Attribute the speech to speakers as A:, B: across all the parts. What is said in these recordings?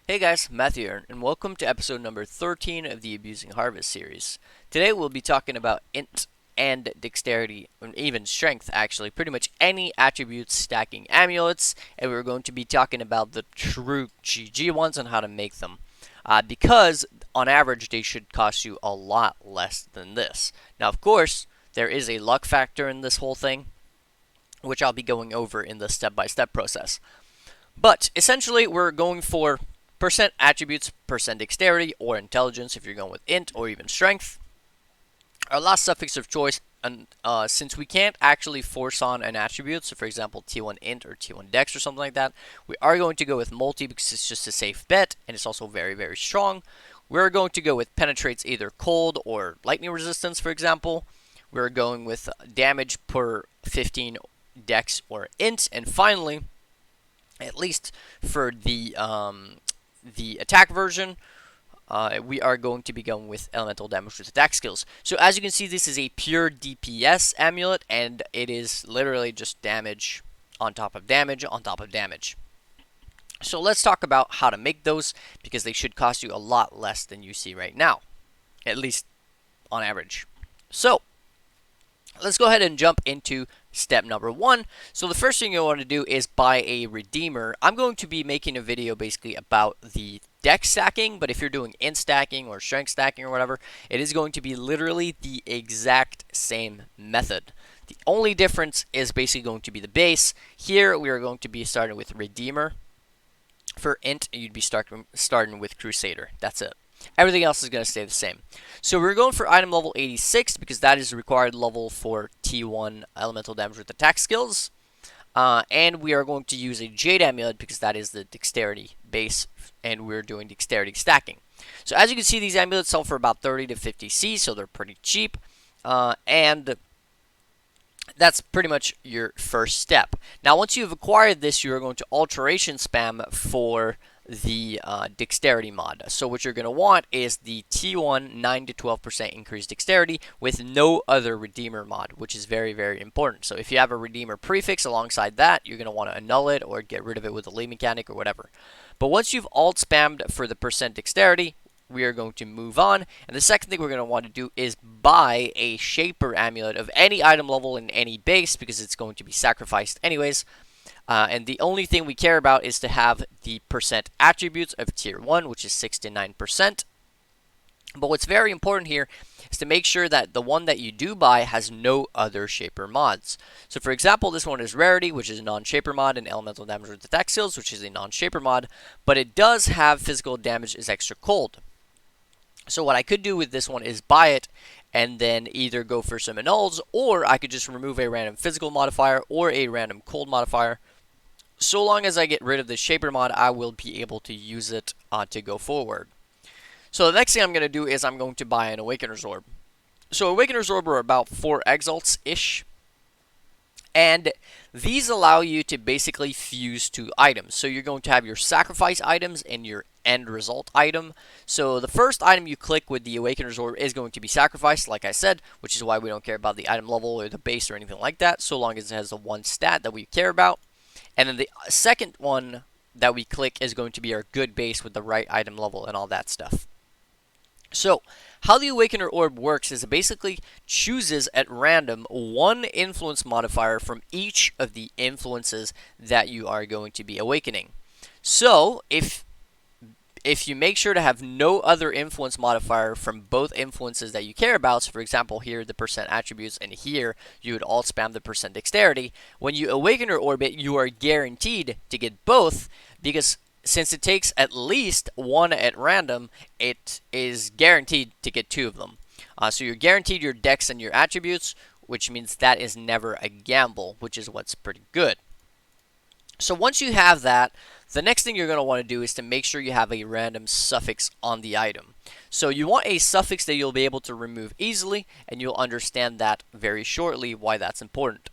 A: Hey guys, Matthew here, and welcome to episode number 13 of the Abusing Harvest series. Today we'll be talking about int and dexterity, and even strength actually, pretty much any attributes stacking amulets, and we're going to be talking about the true GG ones and how to make them. Because on average they should cost you a lot less than this. Now of course, there is a luck factor in this whole thing, which I'll be going over in the step-by-step process. But essentially we're going for percent attributes, percent dexterity, or intelligence if you're going with int or even strength. Our last suffix of choice, and since we can't actually force on an attribute, so for example T1 int or T1 dex or something like that, we are going to go with multi because it's just a safe bet and it's also very, very strong. We're going to go with penetrates either cold or lightning resistance, for example. We're going with damage per 15 dex or int, and finally, at least for the attack version, we are going to be going with elemental damage with attack skills. So as you can see, this is a pure DPS amulet, and it is literally just damage on top of damage on top of damage. So let's talk about how to make those, because they should cost you a lot less than you see right now, at least on average. So let's go ahead and jump into step number one. So the first thing you want to do is buy a redeemer. I'm going to be making a video basically about the dex stacking, but if you're doing int stacking or strength stacking or whatever, it is going to be literally the exact same method. The only difference is basically going to be the base. Here we are going to be starting with redeemer. For int, you'd be starting with crusader. That's it. Everything else is going to stay the same. So we're going for item level 86 because that is the required level for T1 elemental damage with attack skills. And we are going to use a Jade Amulet because that is the dexterity base, and we're doing dexterity stacking. So as you can see, these amulets sell for about 30 to 50 C, so they're pretty cheap. And that's pretty much your first step. Now once you've acquired this, you are going to alteration spam for the dexterity mod. So what you're going to want is the T1 9 to 12% increased dexterity with no other redeemer mod, which is very, very important. So if you have a redeemer prefix alongside that, you're going to want to annul it or get rid of it with a lead mechanic or whatever. But once you've alt spammed for the percent dexterity, we are going to move on. And the second thing we're going to want to do is buy a Shaper Amulet of any item level in any base, because it's going to be sacrificed anyways. And the only thing we care about is to have the percent attributes of tier 1, which is 69%. But what's very important here is to make sure that the one that you do buy has no other Shaper mods. So for example, this one is Rarity, which is a non-Shaper mod, and Elemental Damage with Attack Skills, which is a non-Shaper mod. But it does have Physical Damage is extra cold. So what I could do with this one is buy it and then either go for some annuls, or I could just remove a random physical modifier or a random cold modifier. So long as I get rid of the Shaper mod, I will be able to use it to go forward. So the next thing I'm going to do is I'm going to buy an Awakener's Orb. So Awakener's Orb are about 4 exalts-ish. And these allow you to basically fuse 2 items. So you're going to have your sacrifice items and your end result item. So the first item you click with the Awakener's Orb is going to be sacrificed, like I said, which is why we don't care about the item level or the base or anything like that, so long as it has the one stat that we care about. And then the second one that we click is going to be our good base with the right item level and all that stuff. So, how the Awakener Orb works is it basically chooses at random one influence modifier from each of the influences that you are going to be awakening. So, if you make sure to have no other influence modifier from both influences that you care about, so for example here the percent attributes and here you would alt spam the percent dexterity, when you awaken your orbit you are guaranteed to get both, because since it takes at least one at random, it is guaranteed to get 2 of them. So you're guaranteed your dex and your attributes, which means that is never a gamble, which is what's pretty good. So once you have that, the next thing you're going to want to do is to make sure you have a random suffix on the item. So you want a suffix that you'll be able to remove easily, and you'll understand that very shortly why that's important.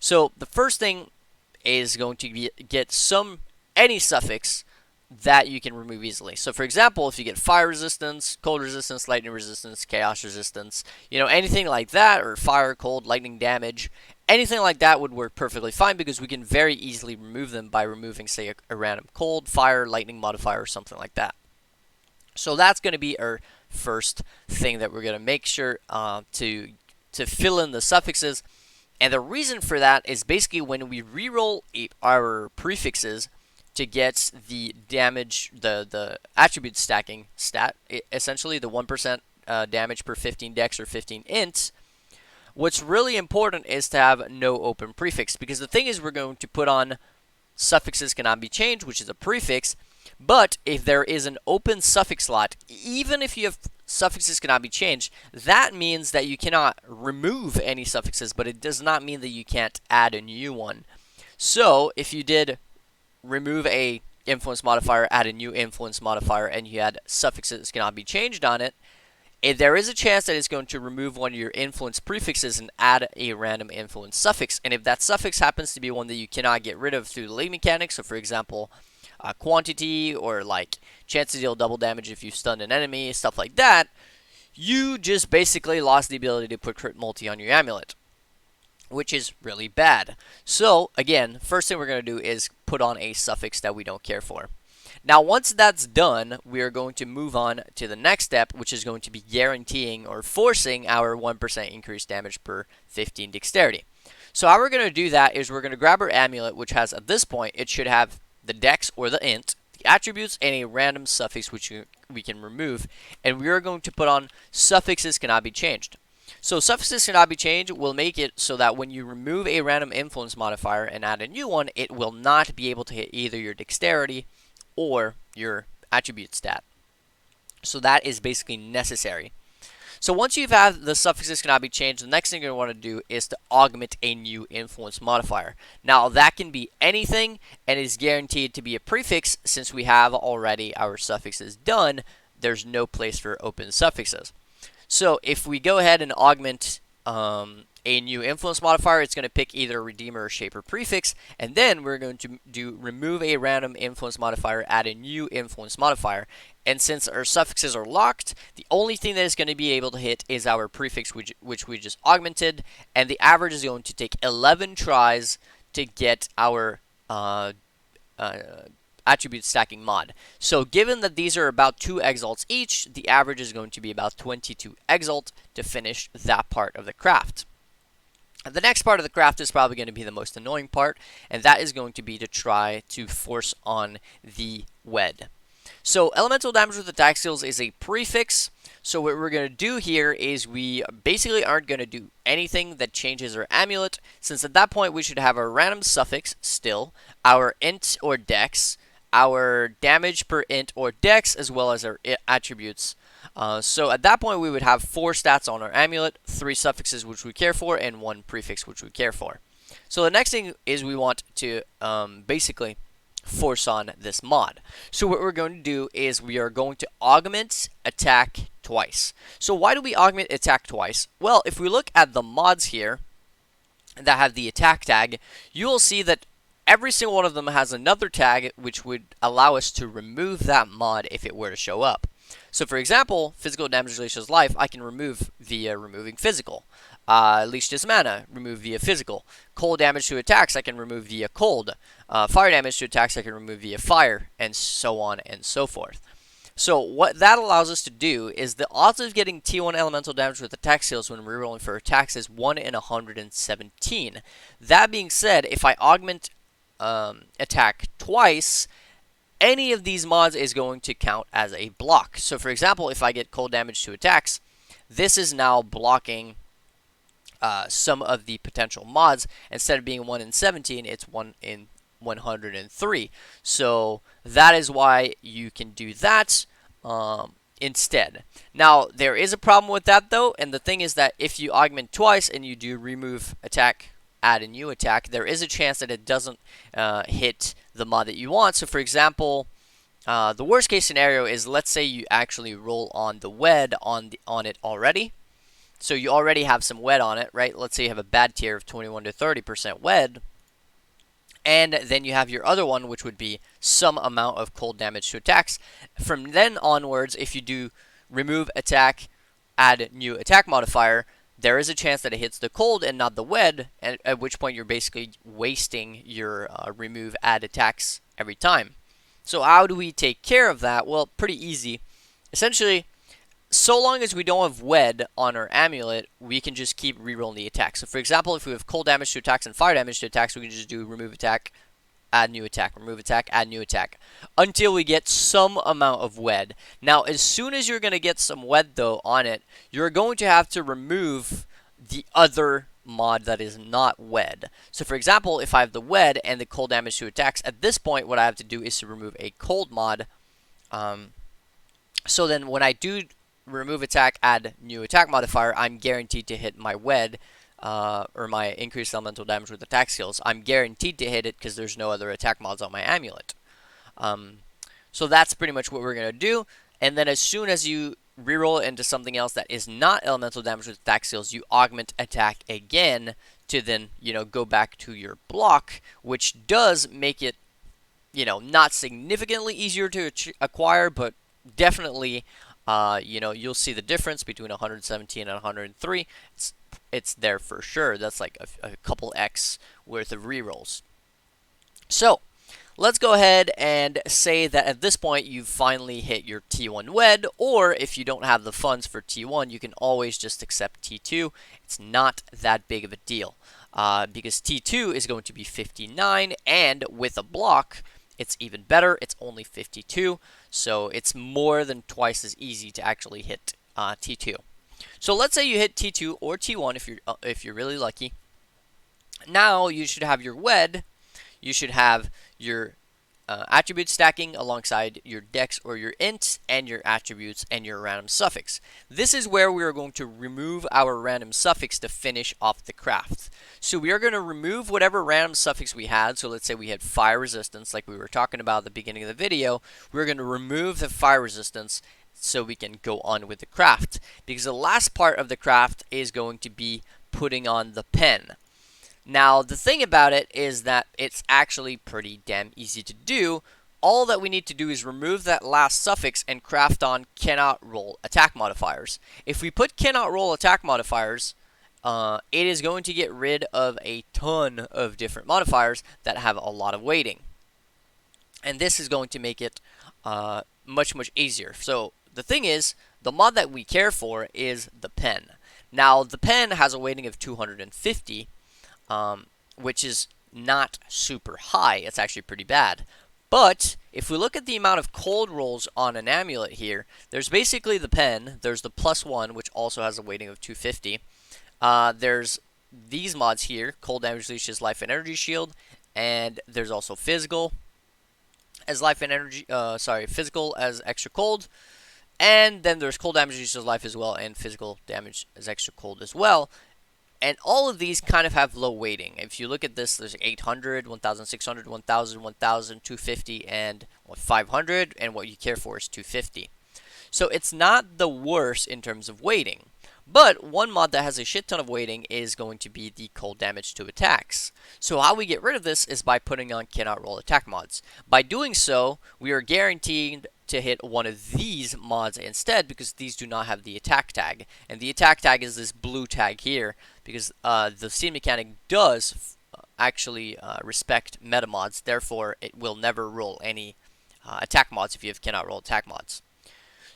A: So the first thing is going to be get any suffix that you can remove easily. So for example, if you get fire resistance, cold resistance, lightning resistance, chaos resistance, anything like that, or fire, cold, lightning damage, Anything like that would work perfectly fine because we can very easily remove them by removing, say, a random cold, fire, lightning modifier, or something like that. So that's going to be our first thing that we're going to make sure to fill in the suffixes. And the reason for that is basically when we reroll our prefixes to get the damage, the attribute stacking stat, essentially the 1% damage per 15 dex or 15 int, what's really important is to have no open prefix, because the thing is we're going to put on suffixes cannot be changed, which is a prefix, but if there is an open suffix slot, even if you have suffixes cannot be changed, that means that you cannot remove any suffixes, but it does not mean that you can't add a new one. So if you did remove a influence modifier, add a new influence modifier, and you had suffixes cannot be changed on it, there is a chance that it's going to remove one of your influence prefixes and add a random influence suffix. And if that suffix happens to be one that you cannot get rid of through the league mechanic, so for example, quantity or like chance to deal double damage if you stun an enemy, stuff like that, you just basically lost the ability to put crit multi on your amulet, which is really bad. So again, first thing we're going to do is put on a suffix that we don't care for. Now, once that's done, we are going to move on to the next step, which is going to be guaranteeing or forcing our 1% increased damage per 15 dexterity. So how we're going to do that is we're going to grab our amulet, which has, at this point, it should have the dex or the int, the attributes, and a random suffix which we can remove, and we are going to put on suffixes cannot be changed. So suffixes cannot be changed will make it so that when you remove a random influence modifier and add a new one, it will not be able to hit either your dexterity or your attribute stat. So that is basically necessary. So once you've had the suffixes cannot be changed, the next thing you're going to want to do is to augment a new influence modifier. Now that can be anything and is guaranteed to be a prefix. Since we have already our suffixes done, there's no place for open suffixes. So if we go ahead and augment a new influence modifier, it's going to pick either a redeemer or shaper prefix, and then we're going to do remove a random influence modifier, add a new influence modifier. And since our suffixes are locked, the only thing that is going to be able to hit is our prefix, which we just augmented, and the average is going to take 11 tries to get our attribute stacking mod. So given that these are about 2 exalts each, the average is going to be about 22 exalt to finish that part of the craft. The next part of the craft is probably going to be the most annoying part, and that is going to be to try to force on the wed. So elemental damage with attack skills is a prefix. So what we're going to do here is we basically aren't going to do anything that changes our amulet, since at that point we should have our random suffix still, our int or dex, our damage per int or dex, as well as our attributes. So at that point we would have 4 stats on our amulet, 3 suffixes which we care for, and 1 prefix which we care for. So the next thing is we want to basically force on this mod. So what we're going to do is we are going to augment attack twice. So why do we augment attack twice? Well, if we look at the mods here that have the attack tag, you will see that every single one of them has another tag which would allow us to remove that mod if it were to show up. So for example, physical damage Leash's life, I can remove via removing physical. Leash his mana, remove via physical. Cold damage to attacks, I can remove via cold. Fire damage to attacks, I can remove via fire, and so on and so forth. So what that allows us to do is the odds of getting T1 elemental damage with attack skills when rerolling for attacks is 1 in 117. That being said, if I augment attack twice, any of these mods is going to count as a block. So for example, if I get cold damage to attacks, this is now blocking some of the potential mods. Instead of being 1 in 17, it's 1 in 103. So that is why you can do that instead. Now, there is a problem with that though, and the thing is that if you augment twice and you do remove attack, add a new attack, there is a chance that it doesn't hit the mod that you want. So for example, the worst case scenario is, let's say you actually roll on the wed on it already. So you already have some wed on it, right? Let's say you have a bad tier of 21 to 30% wed, and then you have your other one, which would be some amount of cold damage to attacks. From then onwards, if you do remove attack, add new attack modifier, there is a chance that it hits the cold and not the wed, at which point you're basically wasting your remove add attacks every time. So how do we take care of that? Well, pretty easy. Essentially, so long as we don't have wed on our amulet, we can just keep rerolling the attack. So for example, if we have cold damage to attacks and fire damage to attacks, we can just do remove attack, add new attack, remove attack, add new attack, until we get some amount of wed. Now, as soon as you're going to get some wed, though, on it, you're going to have to remove the other mod that is not wed. So for example, if I have the wed and the cold damage to attacks, at this point, what I have to do is to remove a cold mod. So then when I do remove attack, add new attack modifier, I'm guaranteed to hit my wed, or my increased elemental damage with attack skills. I'm guaranteed to hit it because there's no other attack mods on my amulet. So that's pretty much what we're going to do. And then as soon as you reroll it into something else that is not elemental damage with attack skills, you augment attack again to then, go back to your block, which does make it, not significantly easier to acquire, but definitely, you'll see the difference between 117 and 103. It's there for sure. That's like a couple X worth of rerolls. So, let's go ahead and say that at this point you've finally hit your T1 wed, or if you don't have the funds for T1, you can always just accept T2. It's not that big of a deal, because T2 is going to be 59, and with a block, it's even better. It's only 52, so it's more than twice as easy to actually hit T2. So let's say you hit T2 or T1 if you're really lucky. Now you should have your wed. You should have your attribute stacking alongside your dex or your int, and your attributes and your random suffix. This is where we are going to remove our random suffix to finish off the craft. So we are going to remove whatever random suffix we had. So let's say we had fire resistance, like we were talking about at the beginning of the video. We're going to remove the fire resistance so we can go on with the craft, because the last part of the craft is going to be putting on the pen. Now, the thing about it is that it's actually pretty damn easy to do. All that we need to do is remove that last suffix and craft on cannot roll attack modifiers. If we put cannot roll attack modifiers, it is going to get rid of a ton of different modifiers that have a lot of weighting. And this is going to make it much, much easier. So, the thing is, the mod that we care for is the pen. Now, the pen has a weighting of 250, which is not super high. It's actually pretty bad. But if we look at the amount of cold rolls on an amulet here, there's basically the pen, there's the +1, which also has a weighting of 250. There's these mods here, cold damage leashes, life and energy shield, and there's also physical as life and energy, physical as extra cold. And then there's cold damage leashes life as well, and physical damage as extra cold as well. And all of these kind of have low weighting. If you look at this, there's 800, 1,600, 1,000, 1,000, 250, and 500. And what you care for is 250. So it's not the worst in terms of weighting. But one mod that has a shit ton of weighting is going to be the cold damage to attacks. So how we get rid of this is by putting on cannot roll attack mods. By doing so, we are guaranteed to hit one of these mods instead, because these do not have the attack tag. And the attack tag is this blue tag here, because the scene mechanic does actually respect meta mods. Therefore, it will never roll any attack mods if you have cannot roll attack mods.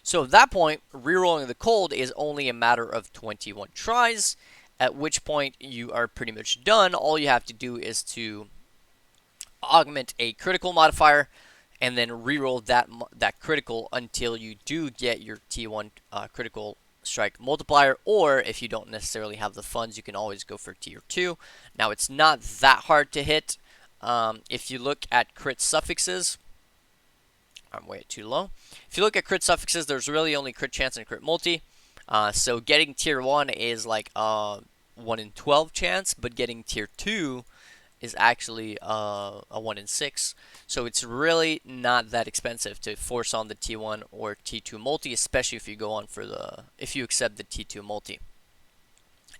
A: So at that point, rerolling the cold is only a matter of 21 tries, at which point you are pretty much done. All you have to do is to augment a critical modifier, and then reroll that critical until you do get your T1 critical strike multiplier. Or if you don't necessarily have the funds, you can always go for tier 2. Now, it's not that hard to hit. If you look at crit suffixes, I'm way too low. If you look at crit suffixes, there's really only crit chance and crit multi. So getting tier 1 is like 1 in 12 chance, but getting tier 2 is actually a 1 in 6. So it's really not that expensive to force on the T1 or T2 multi, especially if you go on for if you accept the T2 multi.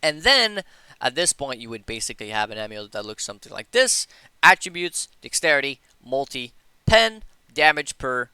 A: And then at this point, you would basically have an amulet that looks something like this: attributes, dexterity, multi, pen, damage per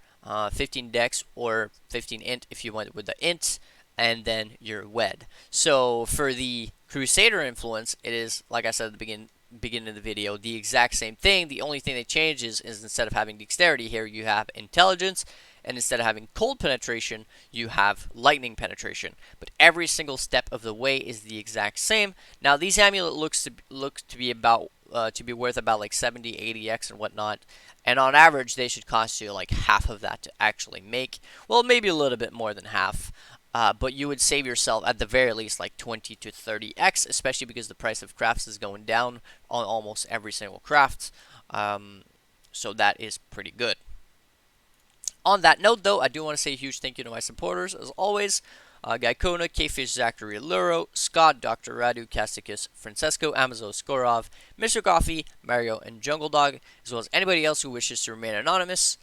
A: 15 dex or 15 int if you went with the int, and then you're wed. So for the Crusader influence, it is, like I said at the beginning of the video, the exact same thing. The only thing that changes is instead of having dexterity here, you have intelligence, and instead of having cold penetration, you have lightning penetration. But every single step of the way is the exact same. Now these amulet looks to be about to be worth about like 70, 80x and whatnot. And on average, they should cost you like half of that to actually make. Well, maybe a little bit more than half. But you would save yourself at the very least like 20 to 30x, especially because the price of crafts is going down on almost every single craft. So that is pretty good. On that note, though, I do want to say a huge thank you to my supporters, as always. Gaikona, Kfish, Zachary Luro, Scott, Dr. Radu, Casticus, Francesco, Amazo, Skorov, Mr. Coffee, Mario, and Jungle Dog, as well as anybody else who wishes to remain anonymous,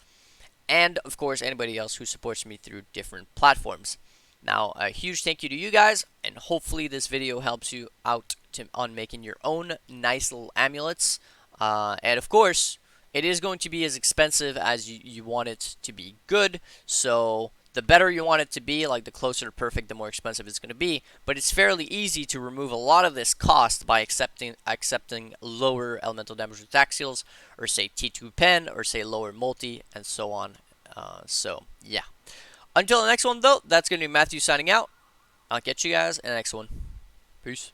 A: and, of course, anybody else who supports me through different platforms. Now, a huge thank you to you guys, and hopefully this video helps you out on making your own nice little amulets. And, of course, it is going to be as expensive as you want it to be good, so the better you want it to be, like the closer to perfect, the more expensive it's going to be. But it's fairly easy to remove a lot of this cost by accepting lower elemental damage attack skills, or say T2 pen, or say lower multi, and so on. So yeah. Until the next one, though, that's going to be Matthew signing out. I'll catch you guys in the next one. Peace.